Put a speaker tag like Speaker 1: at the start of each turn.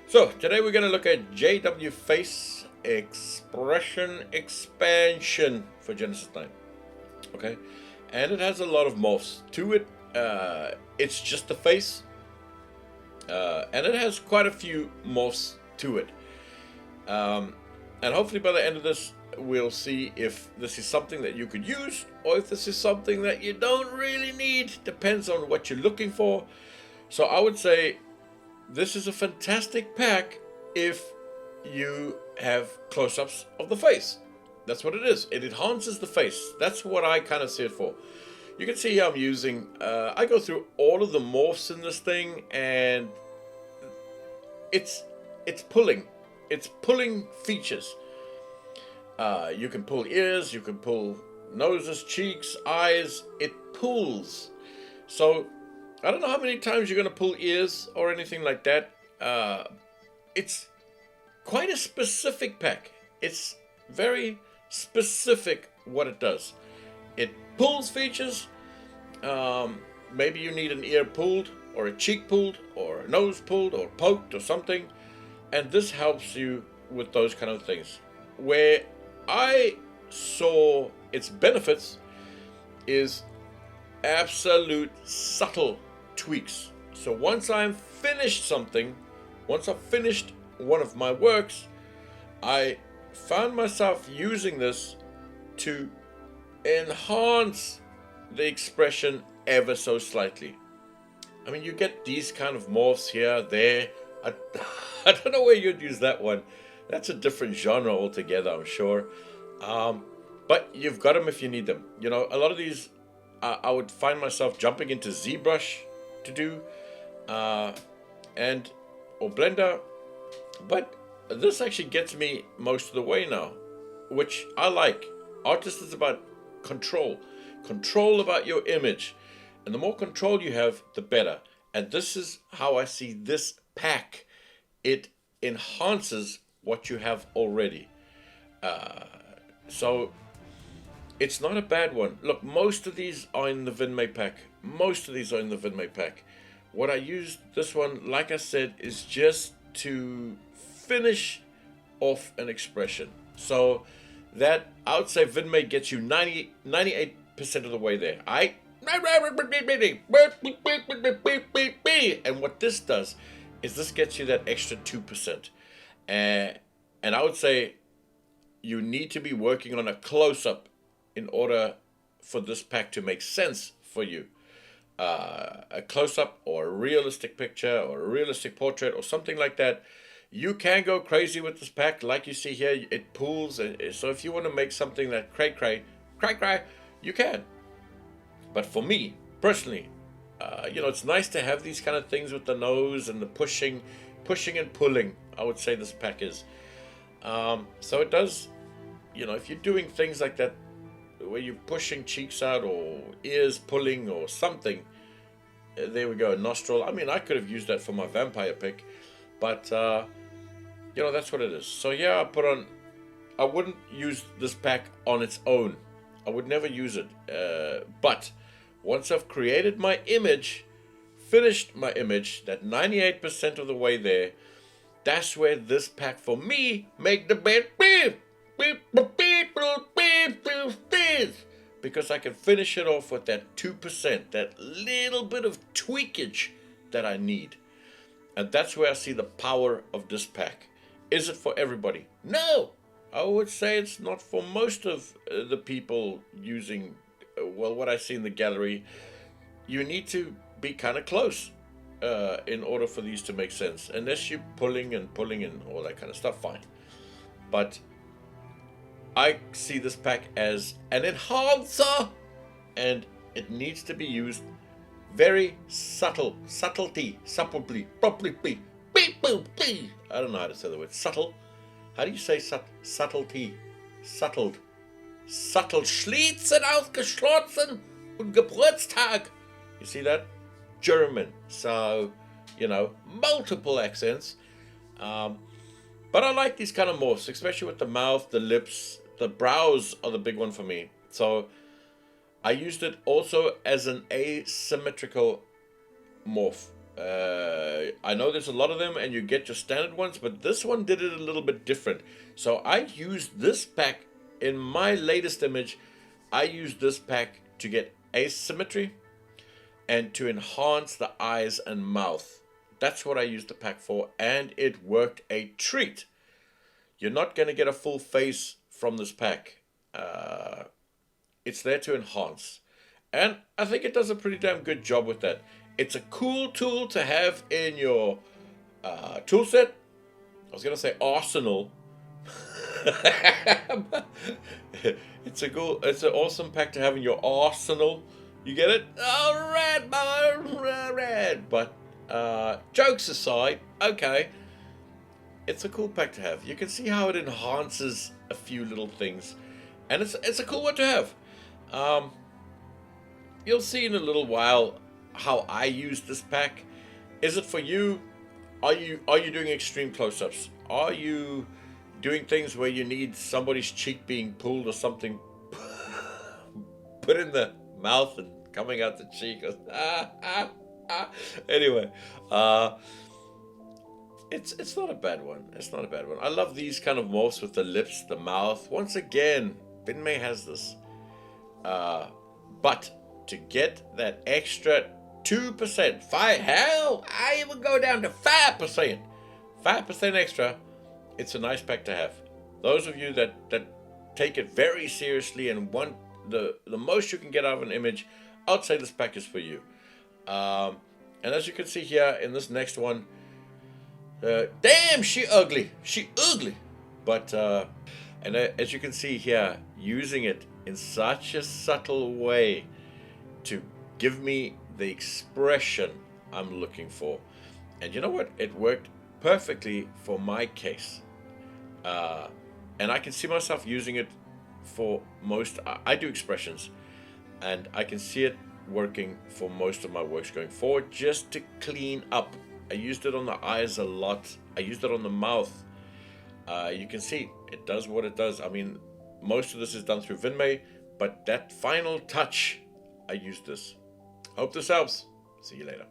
Speaker 1: So today we're going to look at JW Face Expression Expansion for Genesis 9. Okay, and it has a lot of morphs to it. It's just the face, and it has quite a few morphs to it. And hopefully by the end of this, we'll see if this is something that you could use or if this is something that you don't really need. Depends on what you're looking for. So I would say this is a fantastic pack if you have close-ups of the face. That's what it is. It enhances the face. That's what I kind of see it for. You can see how I'm using, I go through all of the morphs in this thing, and it's pulling. It's pulling features. You can pull ears, you can pull noses, cheeks, eyes. It pulls. So I don't know how many times you're going to pull ears or anything like that. It's quite a specific pack. It's very specific what it does. It pulls features. Maybe you need an ear pulled or a cheek pulled or a nose pulled or poked or something. And this helps you with those kind of things. Where I saw its benefits is absolute subtle tweaks. So once I'm finished something, once I've finished one of my works, I found myself using this to enhance the expression ever so slightly. I mean, you get these kind of morphs here, there. I don't know where you'd use that one. That's a different genre altogether, I'm sure. But you've got them if you need them. You know, a lot of these, I would find myself jumping into ZBrush to do, or Blender. But this actually gets me most of the way now, which I like. Artist is about control. Control about your image. And the more control you have, the better. And this is how I see this pack. It enhances what you have already. So it's not a bad one. Look, most of these are in the VinMay pack. What I used this one, like I said, is just to finish off an expression. So that, I would say VinMay gets you 98% of the way there. And what this does is this gets you that extra 2%. And I would say you need to be working on a close-up in order for this pack to make sense for you. A close-up or a realistic picture or a realistic portrait or something like that. You can go crazy with this pack. Like you see here, it pulls. So if you want to make something that cray, you can. But for me, personally, it's nice to have these kind of things with the nose and the pushing and pulling. I would say this pack is. So it does, if you're doing things like that, where you're pushing cheeks out or ears pulling or something, there we go, nostril. I mean, I could have used that for my vampire pick, but, that's what it is. So yeah, I wouldn't use this pack on its own. I would never use it. But once I've created my image, finished my image, that 98% of the way there, that's where this pack for me make the bed, because I can finish it off with that 2%, that little bit of tweakage that I need. And that's where I see the power of this pack. Is it for everybody? No! I would say it's not for most of the people using, what I see in the gallery. You need to be kind of close in order for these to make sense. Unless you're pulling and all that kind of stuff, fine. But I see this pack as an enhancer, and it needs to be used very subtly. I don't know how to say the word subtle. How do you say subtlety? Subtle Schließen, ausgeschlossen und Geburtstag. You see that? German. So, multiple accents. But I like these kind of morphs, especially with the mouth, the lips, the brows are the big one for me. So I used it also as an asymmetrical morph. I know there's a lot of them, and you get your standard ones, but this one did it a little bit different. So I used this pack in my latest image. I used this pack to get asymmetry and to enhance the eyes and mouth. That's what I used the pack for, and it worked a treat. You're not going to get a full face from this pack. It's there to enhance. And I think it does a pretty damn good job with that. It's a cool tool to have in your tool set. I was going to say arsenal. It's an awesome pack to have in your arsenal. You get it? Oh, red. But jokes aside, okay. It's a cool pack to have. You can see how it enhances a few little things. And it's a cool one to have. You'll see in a little while how I use this pack. Is it for you? Are you doing extreme close-ups? Are you doing things where you need somebody's cheek being pulled or something put in the mouth and coming out the cheek? Anyway, it's not a bad one. It's not a bad one. I love these kind of morphs with the lips, the mouth. Once again, Binmei has this. But to get that extra 2%, hell, I even go down to 5%. 5% extra. It's a nice pack to have. Those of you that take it very seriously and want the most you can get out of an image, I'd say this pack is for you. And as you can see here in this next one, damn, she ugly. But and as you can see here, using it in such a subtle way to give me the expression I'm looking for. And you know what? It worked perfectly for my case. And I can see myself using it for most. I do expressions, and I can see it working for most of my works going forward, just to clean up. I used it on the eyes a lot. I used it on the mouth. You can see it does what it does. I mean, most of this is done through Vinmei, but that final touch, I used this. Hope this helps. See you later.